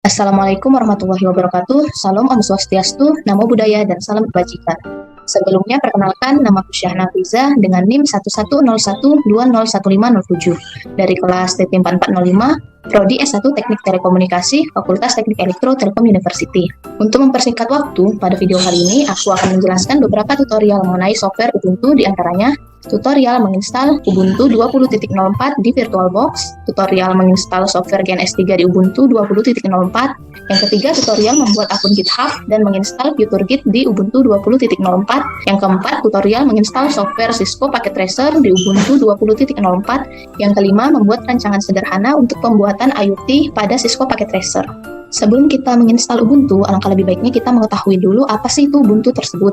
Assalamualaikum warahmatullahi wabarakatuh. Salam Om Swastiastu, Namo Buddhaya, dan salam kebajikan. Sebelumnya perkenalkan, nama aku Syahna Fiza dengan NIM 1101201507 dari kelas TP 4405, Prodi S1 Teknik Telekomunikasi, Fakultas Teknik Elektro Telkom University. Untuk mempersingkat waktu, pada video kali ini aku akan menjelaskan beberapa tutorial mengenai software Ubuntu, di antaranya tutorial menginstal Ubuntu 20.04 di VirtualBox, tutorial menginstal software GNS3 di Ubuntu 20.04, yang ketiga tutorial membuat akun GitHub dan menginstal fitur Git di Ubuntu 20.04, yang keempat tutorial menginstal software Cisco Packet Tracer di Ubuntu 20.04, yang kelima membuat rancangan sederhana untuk pembuatan IoT pada Cisco Packet Tracer. Sebelum kita menginstal Ubuntu, alangkah lebih baiknya kita mengetahui dulu apa sih itu Ubuntu tersebut.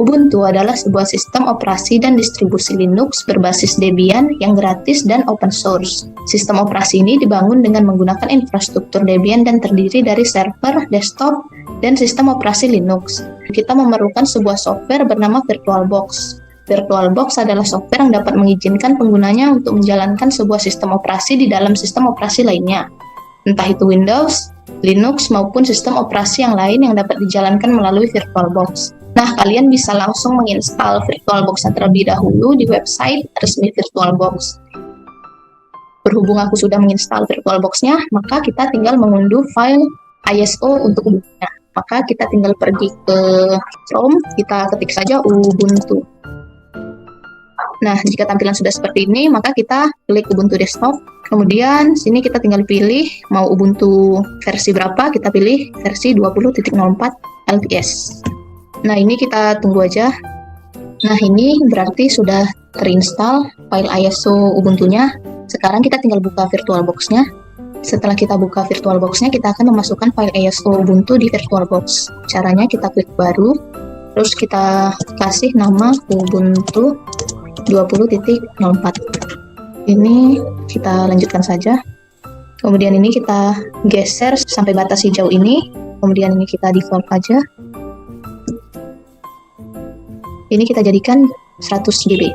Ubuntu adalah sebuah sistem operasi dan distribusi Linux berbasis Debian yang gratis dan open source. Sistem operasi ini dibangun dengan menggunakan infrastruktur Debian dan terdiri dari server, desktop, dan sistem operasi Linux. Kita memerlukan sebuah software bernama VirtualBox. VirtualBox adalah software yang dapat mengizinkan penggunanya untuk menjalankan sebuah sistem operasi di dalam sistem operasi lainnya, entah itu Windows, Linux, maupun sistem operasi yang lain yang dapat dijalankan melalui VirtualBox. Nah, kalian bisa langsung menginstal VirtualBox terlebih dahulu di website resmi VirtualBox. Berhubung aku sudah menginstal VirtualBox-nya, maka kita tinggal mengunduh file ISO untuk Ubuntu-nya. Maka kita tinggal pergi ke Chrome, kita ketik saja Ubuntu. Nah, jika tampilan sudah seperti ini, maka kita klik Ubuntu Desktop. Kemudian, sini kita tinggal pilih mau Ubuntu versi berapa, kita pilih versi 20.04 LTS. Nah, ini kita tunggu aja. Nah, ini berarti sudah terinstall file ISO Ubuntu-nya. Sekarang kita tinggal buka VirtualBox-nya. Setelah kita buka VirtualBox-nya, kita akan memasukkan file ISO Ubuntu di VirtualBox. Caranya kita klik baru, terus kita kasih nama Ubuntu 20.04. Ini kita lanjutkan saja. Kemudian ini kita geser sampai batas hijau ini. Kemudian ini kita default aja. Ini kita jadikan 100 GB.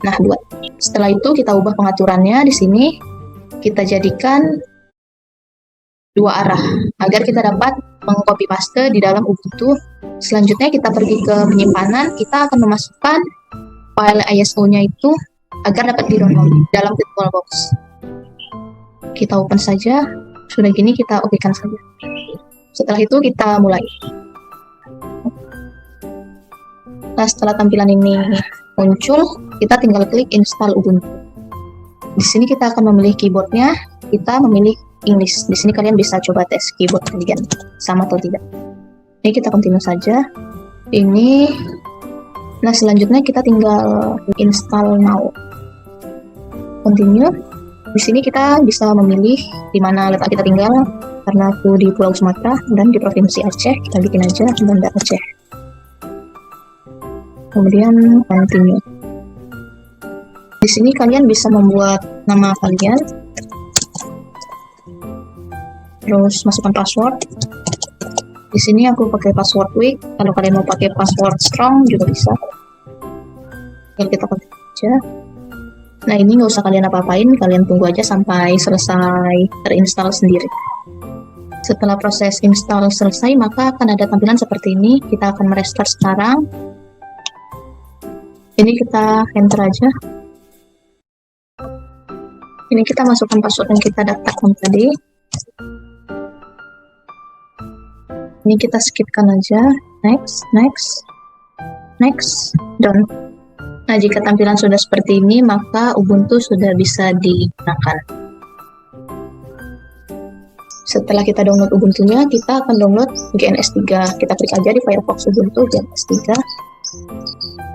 Nah, buat. Setelah itu kita ubah pengaturannya di sini. Kita jadikan 2 arah agar kita dapat mengcopy paste di dalam Ubuntu. Selanjutnya kita pergi ke penyimpanan, kita akan memasukkan file ISO-nya itu agar dapat di-download dalam VirtualBox. Kita open saja. Sudah gini kita okekan saja. Setelah itu kita mulai. Nah, setelah tampilan ini muncul, kita tinggal klik install Ubuntu. Di sini kita akan memilih keyboardnya, kita memilih English. Di sini kalian bisa coba tes keyboard kalian, sama atau tidak. Ini kita continue saja. Ini, nah selanjutnya kita tinggal install now. Continue. Di sini kita bisa memilih di mana letak kita tinggal. Karena aku di Pulau Sumatera dan di Provinsi Aceh, kita bikin aja Banda Aceh. Kemudian continue. Di sini kalian bisa membuat nama kalian, terus masukkan password. Di sini aku pakai password weak. Kalau kalian mau pakai password strong juga bisa. Oke, kita pakai aja. Nah, ini nggak usah kalian apa-apain, kalian tunggu aja sampai selesai terinstall sendiri. Setelah proses install selesai, maka akan ada tampilan seperti ini. Kita akan merestart sekarang. Ini kita enter aja. Ini kita masukkan password yang kita daftarkan tadi. Ini kita skipkan aja. Next, next, next, done. Nah, jika tampilan sudah seperti ini, maka Ubuntu sudah bisa digunakan. Setelah kita download Ubuntu-nya, kita akan download GNS3. Kita klik aja di Firefox Ubuntu GNS3.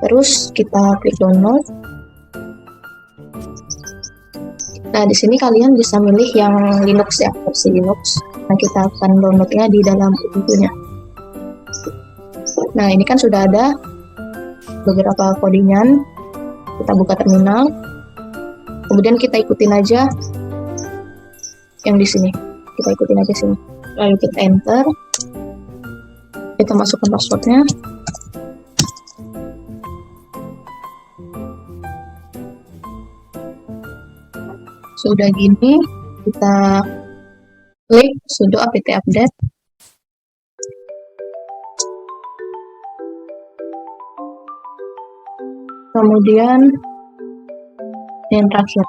Terus kita klik download. Nah, di sini kalian bisa milih yang Linux ya, versi Linux. Nah, kita akan downloadnya di dalam Ubuntu-nya. Nah, ini kan sudah ada beberapa codingan. Kita buka terminal. Kemudian kita ikutin aja yang di sini. Kita ikutin aja sini. Lalu kita enter. Kita masukkan passwordnya. Sudah gini, kita klik sudo apt update. Kemudian yang terakhir.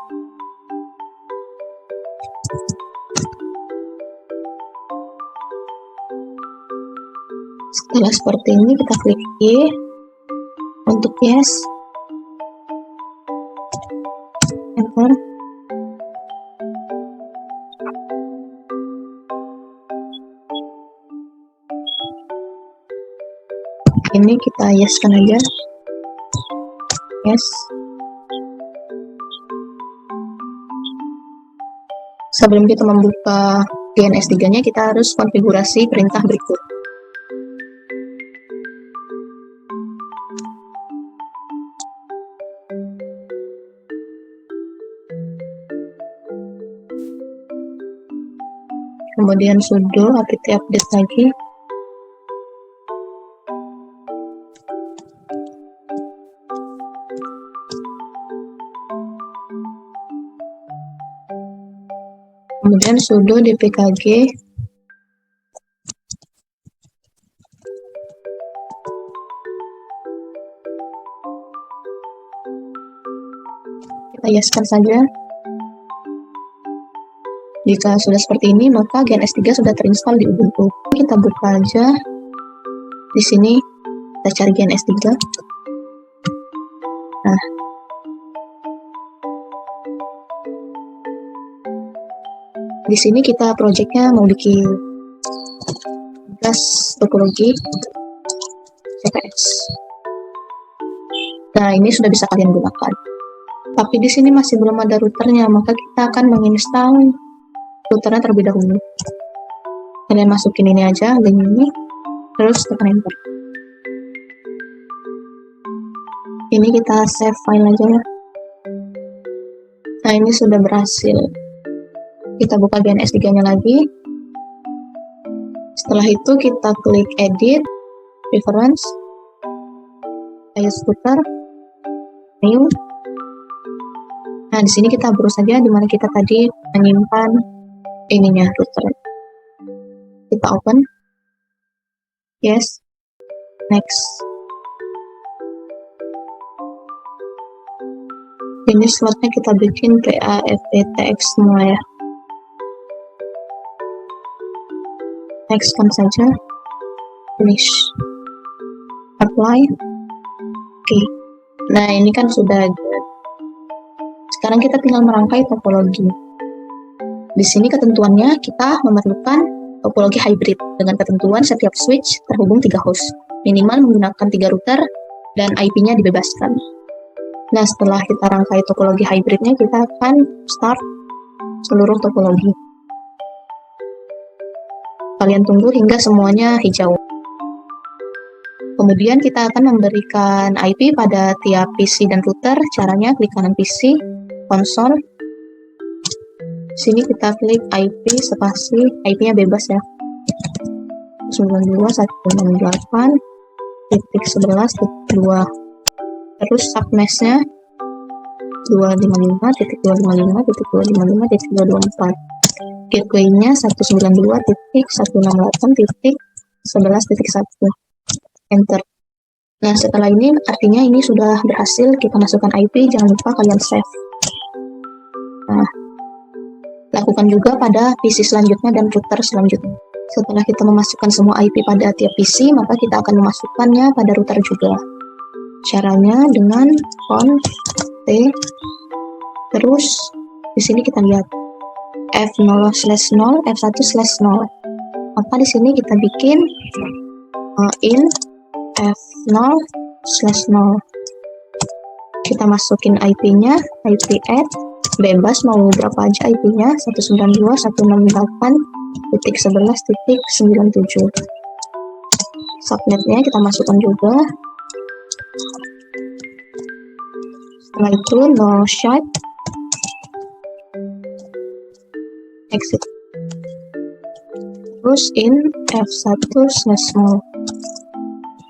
Setelah seperti ini kita klik Y untuk yes, enter. Ini kita yes-kan aja, yes. Sebelum kita membuka GNS3-nya, kita harus konfigurasi perintah berikut. Kemudian sudo apt update lagi. Kemudian sudo dpkg. Kita yeskan saja. Jika sudah seperti ini, maka GNS3 sudah terinstall di Ubuntu. Kita buka aja. Di sini kita cari GNS3. Nah, di sini kita projectnya mau bikin gas topologi CPS. Nah, ini sudah bisa kalian gunakan. Tapi di sini masih belum ada routernya, maka kita akan menginstal routernya terlebih dahulu. Kalian masukin ini aja, link ini, terus tekan enter. Ini kita save file aja ya. Nah, ini sudah berhasil. Kita buka GNS3-nya lagi. Setelah itu kita klik edit, preference, use router, new. Nah, di sini kita browse saja di mana kita tadi menyimpan ininya router. Kita open, yes, next. Ini slotnya kita bikin PAFTTX semua ya. Next kan saja, finish, apply. Oke. Nah, ini kan sudah ada. Sekarang kita tinggal merangkai topologi. Di sini ketentuannya kita memerlukan topologi hybrid dengan ketentuan setiap switch terhubung 3 host, minimal menggunakan 3 router, dan IP-nya dibebaskan. Nah, setelah kita rangkai topologi hybridnya, kita akan start seluruh topologi. Kalian tunggu hingga semuanya hijau. Kemudian kita akan memberikan IP pada tiap PC dan router. Caranya klik kanan PC, konsol. Sini kita klik IP spasi, IP-nya bebas ya. 92.168.11.2. Terus subnetnya 255.255.224. Gateway-nya 192.168.11.1. Enter. Nah, setelah ini artinya ini sudah berhasil. Kita masukkan IP, jangan lupa kalian save. Nah, lakukan juga pada PC selanjutnya dan router selanjutnya. Setelah kita memasukkan semua IP pada tiap PC, maka kita akan memasukkannya pada router juga. Caranya dengan conf t, terus di sini kita lihat f0/0, f1/0. Maka di sini kita bikin in f0/0. Kita masukin IP-nya, IP add, bebas mau berapa aja IP-nya, 192.168.11.97. Subnetnya kita masukkan juga. Setelah itu no shut, exit. Terus in f1/0,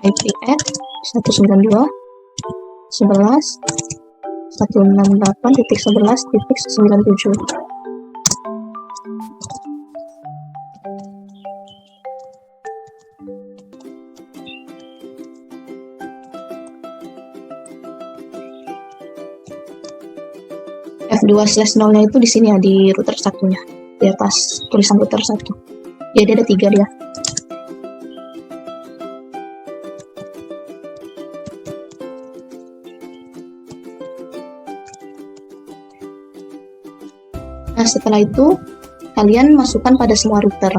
IP add 192.168.11.97. 2/0-nya itu di sini ya, di router satunya, di atas tulisan router 1. Jadi ada 3 dia. Nah, setelah itu kalian masukkan pada semua router.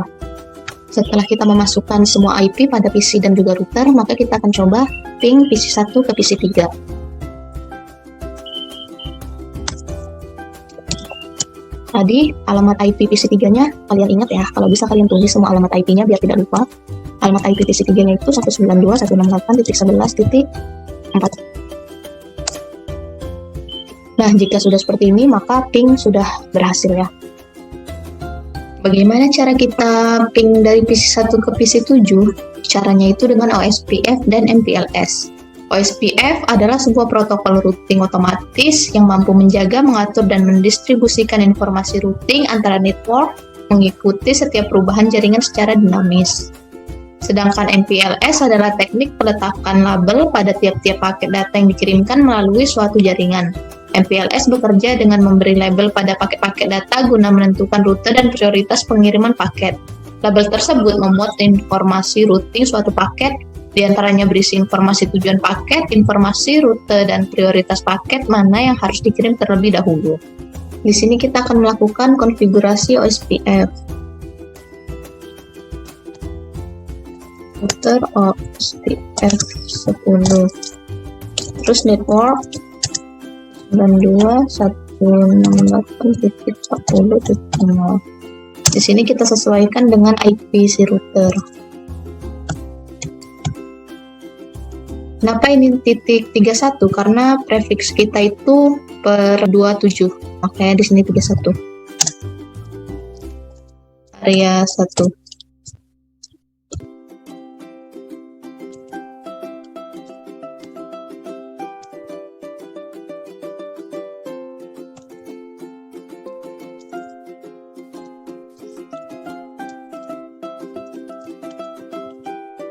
Setelah kita memasukkan semua IP pada PC dan juga router, maka kita akan coba ping PC 1 ke PC 3. Tadi alamat IP PC 3-nya kalian ingat ya, kalau bisa kalian tulis semua alamat IP-nya biar tidak lupa. Alamat IP PC 3-nya itu 192.168.11.4. Nah, jika sudah seperti ini, maka ping sudah berhasil ya. Bagaimana cara kita ping dari PC 1 ke PC 7? Caranya itu dengan OSPF dan MPLS. OSPF adalah sebuah protokol routing otomatis yang mampu menjaga, mengatur, dan mendistribusikan informasi routing antara network, mengikuti setiap perubahan jaringan secara dinamis. Sedangkan MPLS adalah teknik peletakan label pada tiap-tiap paket data yang dikirimkan melalui suatu jaringan. MPLS bekerja dengan memberi label pada paket-paket data guna menentukan rute dan prioritas pengiriman paket. Label tersebut memuat informasi routing suatu paket, diantaranya berisi informasi tujuan paket, informasi rute, dan prioritas paket mana yang harus dikirim terlebih dahulu. Di sini kita akan melakukan konfigurasi OSPF. Router OSPF 10. Terus network 92.168.10.0. Di sini kita sesuaikan dengan IP si router. Kenapa ini titik 31? Karena prefix kita itu per 27. Makanya di sini 31. Area 1.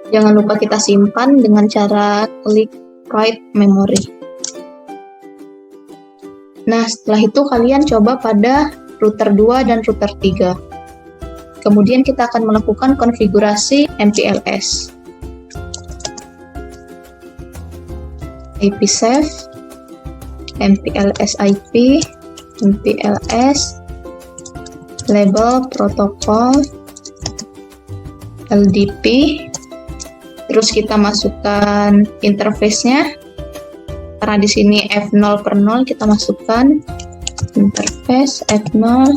Jangan lupa kita simpan dengan cara klik write memory. Nah, setelah itu kalian coba pada router 2 dan router 3. Kemudian kita akan melakukan konfigurasi MPLS. IP save, MPLS IP, MPLS, label protokol, LDP. Terus kita masukkan interface-nya. Karena di sini F0 per 0, kita masukkan interface F0/0.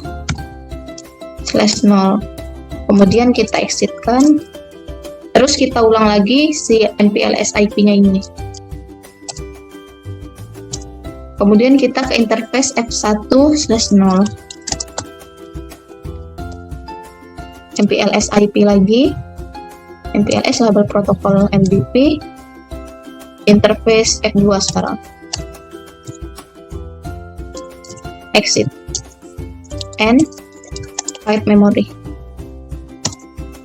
Kemudian kita exit-kan. Terus kita ulang lagi si MPLS IP-nya ini. Kemudian kita ke interface F1/0. MPLS IP lagi. MPLS label protokol MDP, interface F2 sekarang. Exit. And write memory.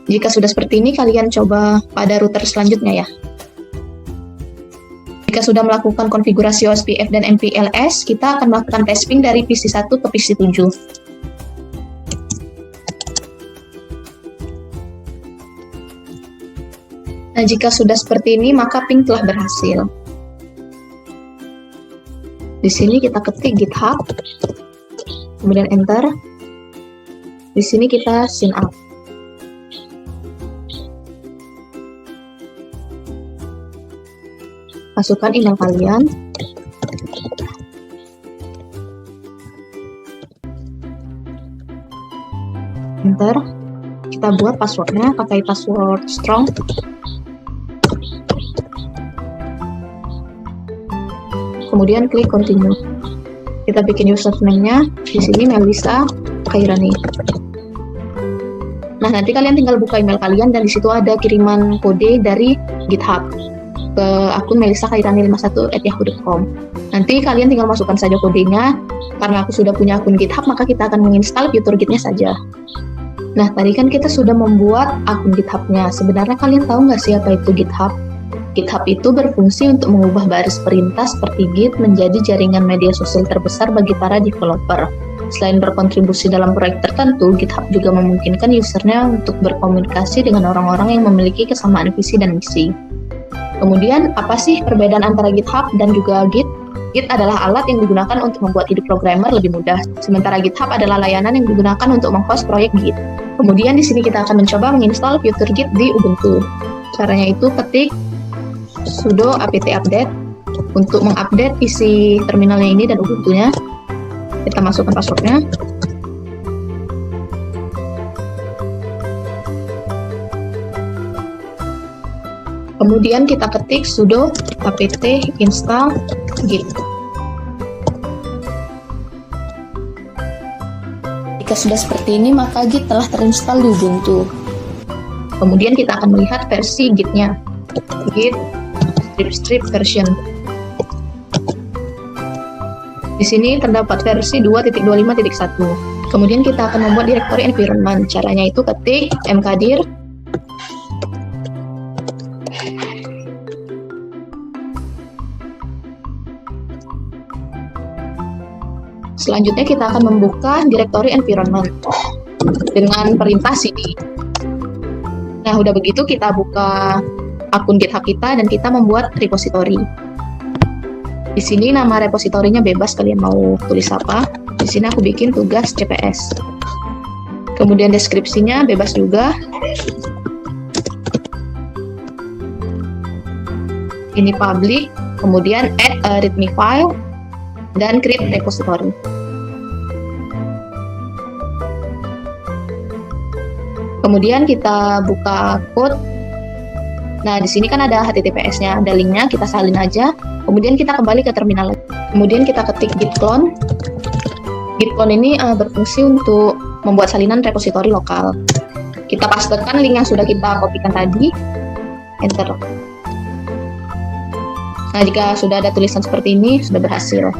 Jika sudah seperti ini, kalian coba pada router selanjutnya ya. Jika sudah melakukan konfigurasi OSPF dan MPLS, kita akan melakukan testing dari PC 1 ke PC 7. Nah, jika sudah seperti ini, maka ping telah berhasil. Di sini kita ketik GitHub, kemudian enter. Di sini kita sign up. Masukkan email kalian. Enter. Kita buat passwordnya, pakai password strong. Kemudian klik continue. Kita bikin username-nya. Di sini Melisa Khairani. Nah, nanti kalian tinggal buka email kalian dan di situ ada kiriman kode dari GitHub ke akun melisakhairani51@yahoo.com. Nanti kalian tinggal masukkan saja kodenya. Karena aku sudah punya akun GitHub, maka kita akan menginstal fitur Git-nya saja. Nah, tadi kan kita sudah membuat akun GitHub-nya. Sebenarnya kalian tahu nggak sih apa itu GitHub? GitHub itu berfungsi untuk mengubah baris perintah seperti Git menjadi jaringan media sosial terbesar bagi para developer. Selain berkontribusi dalam proyek tertentu, GitHub juga memungkinkan usernya untuk berkomunikasi dengan orang-orang yang memiliki kesamaan visi dan misi. Kemudian, apa sih perbedaan antara GitHub dan juga Git? Git adalah alat yang digunakan untuk membuat hidup programmer lebih mudah, sementara GitHub adalah layanan yang digunakan untuk menghost proyek Git. Kemudian di sini kita akan mencoba menginstal fitur Git di Ubuntu. Caranya itu ketik sudo apt update untuk mengupdate isi terminalnya ini dan Ubuntunya. Kita masukkan passwordnya. Kemudian kita ketik sudo apt install git. Jika sudah seperti ini, maka Git telah terinstall di Ubuntu. Kemudian kita akan melihat versi Git-nya. Git strip version. Di sini terdapat versi 2.25.1. Kemudian kita akan membuat direktori environment. Caranya itu ketik mkdir Selanjutnya kita akan membuka direktori environment dengan perintah cd. Nah, udah begitu kita buka akun GitHub kita dan kita membuat repository. Di sini nama repositorinya bebas, kalian mau tulis apa. Di sini aku bikin tugas CPS. Kemudian deskripsinya bebas juga. Ini public, kemudian add a readme file dan create repository. Kemudian kita buka code. Nah, di sini kan ada HTTPS-nya, ada linknya, kita salin aja. Kemudian kita kembali ke terminal. Kemudian kita ketik git clone. Git clone ini berfungsi untuk membuat salinan repositori lokal. Kita pastekan link yang sudah kita kopikan tadi. Enter. Nah, jika sudah ada tulisan seperti ini, sudah berhasil.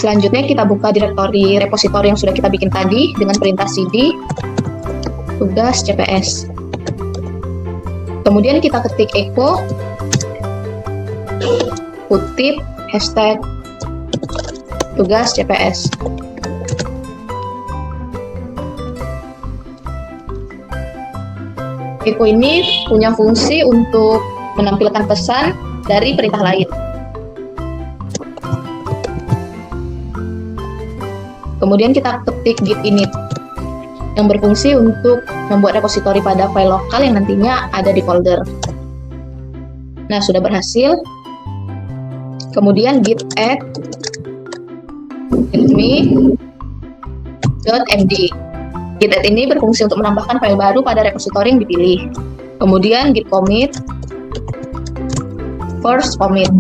Selanjutnya kita buka direktori repositori yang sudah kita bikin tadi dengan perintah cd tugas CPS. Kemudian kita ketik echo kutip hashtag tugas CPS. Echo ini punya fungsi untuk menampilkan pesan dari perintah lain. Kemudian kita ketik git init yang berfungsi untuk membuat repositori pada file lokal yang nantinya ada di folder. Nah, sudah berhasil. Kemudian git add readme.md. Git add ini berfungsi untuk menambahkan file baru pada repositori yang dipilih. Kemudian git commit first commit.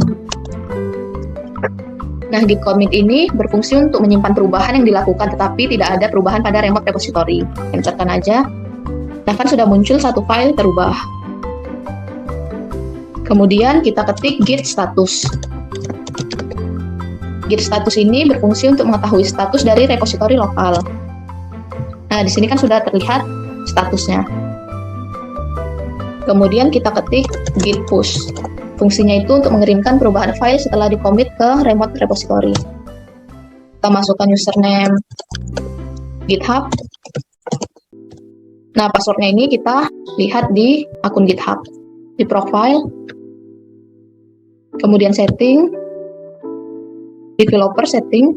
Nah, git commit ini berfungsi untuk menyimpan perubahan yang dilakukan, tetapi tidak ada perubahan pada remote repository. Enterkan aja. Nah, kan sudah muncul satu file terubah. Kemudian kita ketik git status. Git status ini berfungsi untuk mengetahui status dari repository lokal. Nah, di sini kan sudah terlihat statusnya. Kemudian kita ketik git push. Fungsinya itu untuk mengirimkan perubahan file setelah di-commit ke remote repository. Kita masukkan username GitHub. Nah, passwordnya ini kita lihat di akun GitHub. Di profile, kemudian setting, developer setting,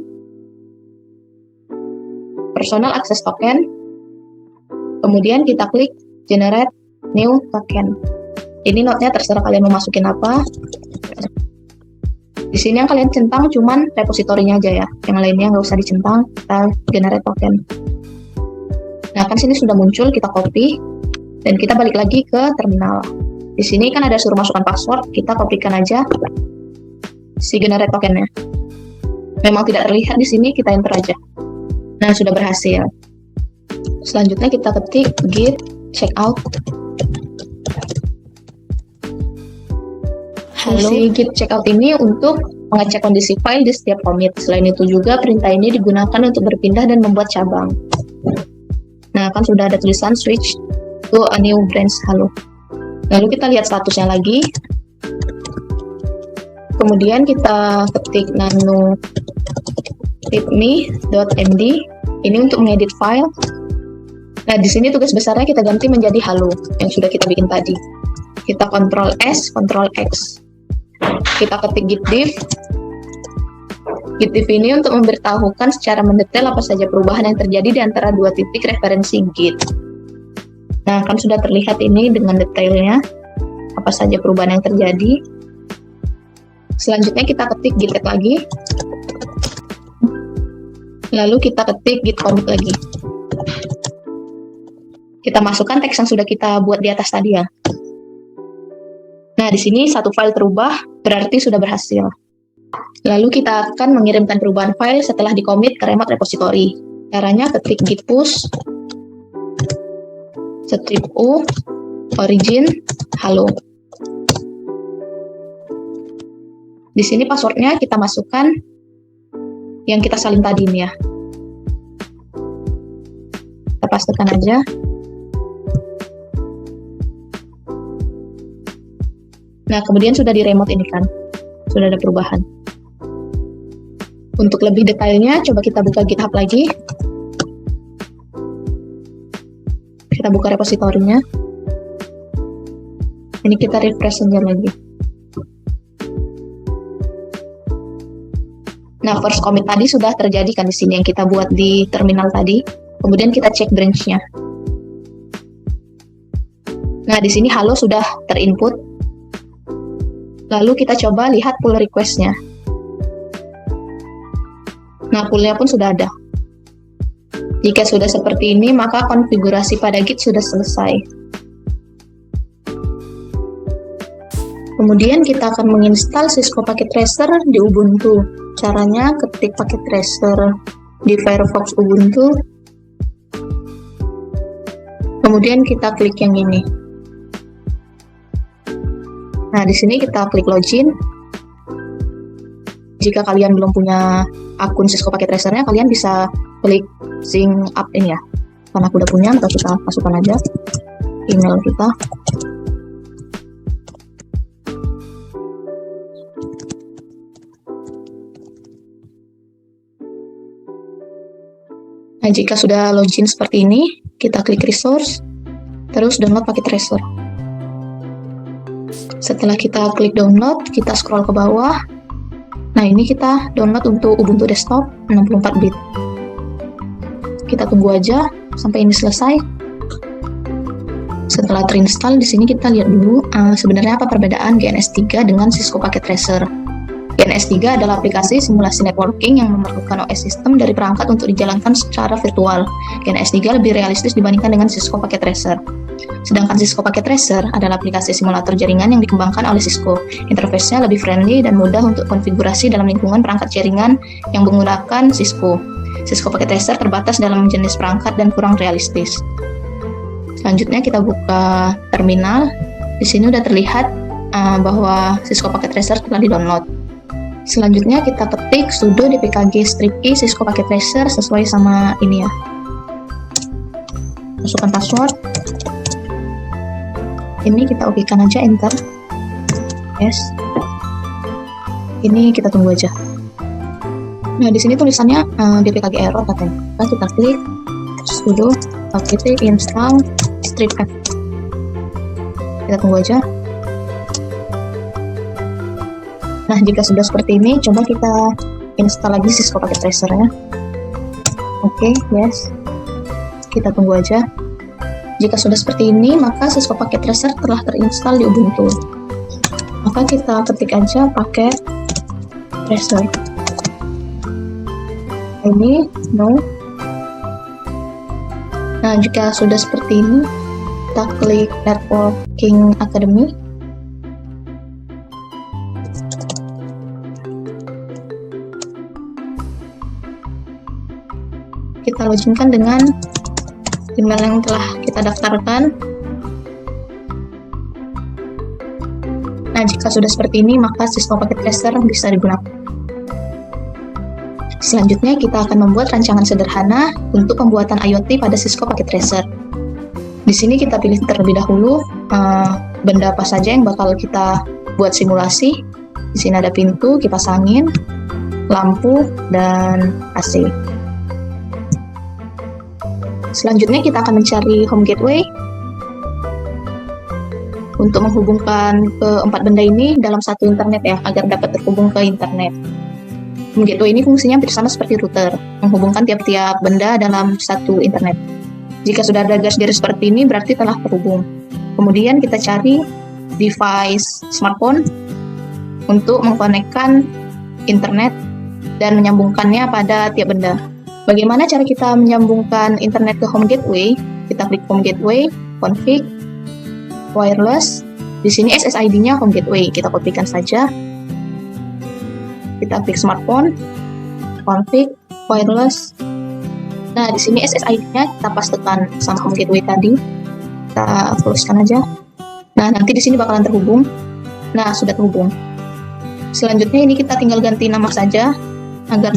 personal access token, kemudian kita klik generate new token. Ini node-nya terserah kalian mau masukin apa. Di sini yang kalian centang cuman repositorinya aja ya. Yang lainnya nggak usah dicentang, kita generate token. Nah, kan sini sudah muncul, kita copy dan kita balik lagi ke terminal. Di sini kan ada suruh masukkan password, kita kopikan aja si generate tokennya. Memang tidak terlihat di sini, kita enter aja. Nah, sudah berhasil. Selanjutnya kita ketik git checkout. Fungsi git checkout ini untuk mengecek kondisi file di setiap commit. Selain itu juga perintah ini digunakan untuk berpindah dan membuat cabang. Nah, kan sudah ada tulisan switch to a new branch. Lalu kita lihat statusnya lagi. Kemudian kita ketik nano readme.md ini untuk mengedit file. Nah, di sini tugas besarnya kita ganti menjadi halo yang sudah kita bikin tadi. Kita Ctrl S, Ctrl X. Kita ketik git diff. Git diff ini untuk memberitahukan secara mendetail apa saja perubahan yang terjadi di antara dua titik referensi git. Nah, kan sudah terlihat ini dengan detailnya apa saja perubahan yang terjadi. Selanjutnya kita ketik git add lagi. Lalu kita ketik git commit lagi. Kita masukkan teks yang sudah kita buat di atas tadi ya. Nah, di sini satu file terubah, berarti sudah berhasil. Lalu kita akan mengirimkan perubahan file setelah di-commit ke remote repository. Caranya ketik git push strip u origin halo. Di sini passwordnya kita masukkan yang kita salin tadi ini ya. Kita pastekan aja. Nah, kemudian sudah di remote ini kan, sudah ada perubahan. Untuk lebih detailnya, coba kita buka GitHub lagi. Kita buka repositorinya. Ini kita refresh saja lagi. Nah, first commit tadi sudah terjadi kan di sini yang kita buat di terminal tadi. Kemudian kita cek branch-nya. Nah, di sini halo sudah terinput. Lalu kita coba lihat pull request-nya. Nah, pull-nya pun sudah ada. Jika sudah seperti ini, maka konfigurasi pada Git sudah selesai. Kemudian kita akan menginstal Cisco Packet Tracer di Ubuntu. Caranya ketik Packet Tracer di Firefox Ubuntu. Kemudian kita klik yang ini. Nah, di sini kita klik login. Jika kalian belum punya akun Cisco Packet Tracer-nya, kalian bisa klik sign up ini ya. Karena aku udah punya, maka kita masukkan aja email kita. Nah, jika sudah login seperti ini, kita klik resource, terus download Packet Tracer. Setelah kita klik download, kita scroll ke bawah. Nah, ini kita download untuk Ubuntu Desktop 64 bit. Kita tunggu aja sampai ini selesai. Setelah terinstall, di sini kita lihat dulu sebenarnya apa perbedaan GNS3 dengan Cisco Packet Tracer. GNS3 adalah aplikasi simulasi networking yang memerlukan OS sistem dari perangkat untuk dijalankan secara virtual. GNS3 lebih realistis dibandingkan dengan Cisco Packet Tracer. Sedangkan Cisco Packet Tracer adalah aplikasi simulator jaringan yang dikembangkan oleh Cisco. Interface-nya lebih friendly dan mudah untuk konfigurasi dalam lingkungan perangkat jaringan yang menggunakan Cisco. Cisco Packet Tracer terbatas dalam jenis perangkat dan kurang realistis. Selanjutnya kita buka terminal. Di sini udah terlihat bahwa Cisco Packet Tracer telah di-download. Selanjutnya kita ketik sudo dpkg -i Cisco Packet Tracer sesuai sama ini ya. Masukkan password. Ini kita okekan aja, enter. Yes. Ini kita tunggu aja. Nah, di sini tulisannya dpkg error katanya. Nah, kita klik sudo apt install strip f. Kita tunggu aja. Nah, jika sudah seperti ini, coba kita install lagi Cisco Packet Tracer ya. Oke, yes. Kita tunggu aja. Jika sudah seperti ini, maka Cisco Packet Tracer telah terinstall di Ubuntu. Maka kita ketik aja Packet Tracer. Ini no. Nah, jika sudah seperti ini, kita klik Networking Academy. Kita loginkan dengan email yang telah kita daftarkan. Nah, jika sudah seperti ini, maka Cisco Packet Tracer bisa digunakan. Selanjutnya, kita akan membuat rancangan sederhana untuk pembuatan IoT pada Cisco Packet Tracer. Di sini kita pilih terlebih dahulu benda apa saja yang bakal kita buat simulasi. Di sini ada pintu, kipas angin, lampu, dan AC. Selanjutnya kita akan mencari home gateway untuk menghubungkan keempat benda ini dalam satu internet ya, agar dapat terhubung ke internet. Home gateway ini fungsinya hampir sama seperti router, menghubungkan tiap-tiap benda dalam satu internet. Jika sudah ada garis-garis seperti ini, berarti telah terhubung. Kemudian kita cari device smartphone untuk mengkonekkan internet dan menyambungkannya pada tiap benda. Bagaimana cara kita menyambungkan internet ke home gateway? Kita klik home gateway, config, wireless. Di sini SSID-nya home gateway, kita kopikan saja. Kita klik smartphone, config, wireless. Nah, di sini SSID-nya kita pastekan sama home gateway tadi. Kita close-kan aja. Nah, nanti di sini bakalan terhubung. Nah, sudah terhubung. Selanjutnya ini kita tinggal ganti nama saja agar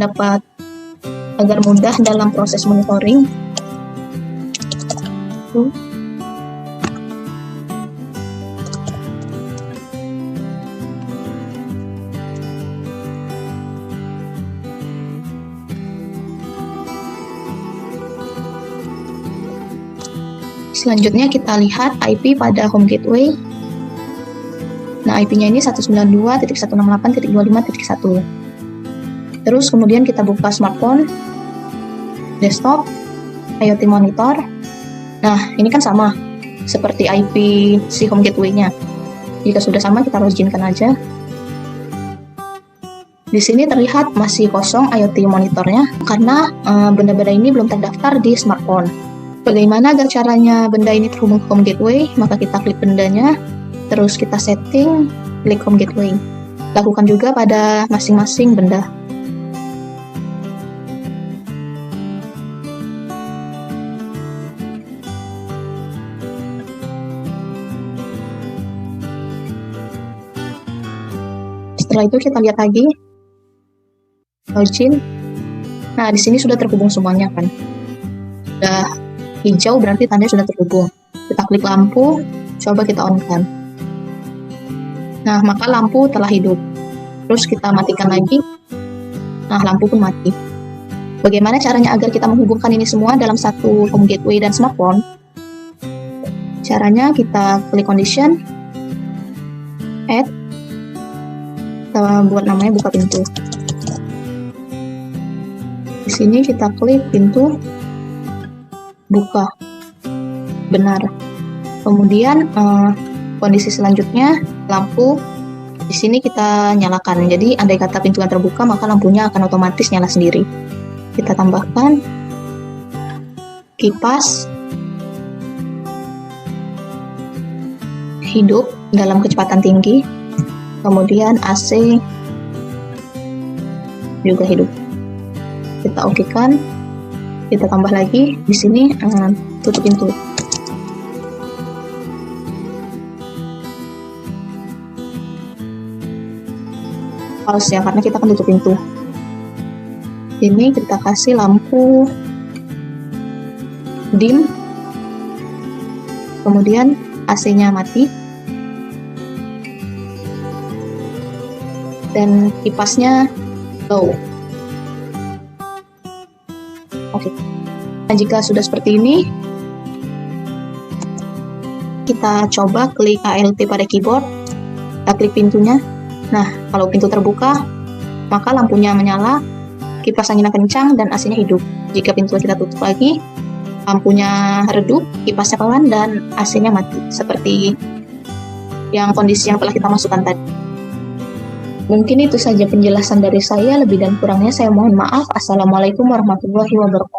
mudah dalam proses monitoring. Selanjutnya kita lihat IP pada home gateway. Nah, IP-nya ini 192.168.25.1. Terus kemudian kita buka smartphone, desktop, IoT monitor. Nah, ini kan sama seperti IP si home gateway-nya. Jika sudah sama, kita loginkan aja. Di sini terlihat masih kosong IoT monitornya karena benda-benda ini belum terdaftar di smartphone. Bagaimana agar caranya benda ini terhubung ke home gateway? Maka kita klik bendanya, terus kita setting, klik home gateway. Lakukan juga pada masing-masing benda. Setelah itu kita lihat lagi, login. Nah, di sini sudah terhubung semuanya kan. Sudah hijau berarti tanda sudah terhubung. Kita klik lampu, coba kita on kan. Nah, maka lampu telah hidup. Terus kita matikan lagi. Nah, lampu pun mati. Bagaimana caranya agar kita menghubungkan ini semua dalam satu home gateway dan smartphone? Caranya kita klik condition, add, kita buat namanya buka pintu. Di sini kita klik pintu, buka, benar. Kemudian kondisi selanjutnya lampu di sini kita nyalakan. Jadi andai kata pintu yang terbuka maka lampunya akan otomatis nyala sendiri. Kita tambahkan kipas hidup dalam kecepatan tinggi. Kemudian AC juga hidup. Kita okekan. Kita tambah lagi di sini tutup pintu. Pause ya, karena kita akan tutup pintu. Ini kita kasih lampu dim. Kemudian AC-nya mati. Dan kipasnya low. Oke. Nah, jika sudah seperti ini, kita coba klik ALT pada keyboard. Kita klik pintunya. Nah, kalau pintu terbuka, maka lampunya menyala, kipas anginnya kencang, dan AC-nya hidup. Jika pintu kita tutup lagi, lampunya redup, kipasnya pelan, dan AC-nya mati. Seperti yang kondisi yang telah kita masukkan tadi. Mungkin itu saja penjelasan dari saya, lebih dan kurangnya saya mohon maaf. Assalamualaikum warahmatullahi wabarakatuh.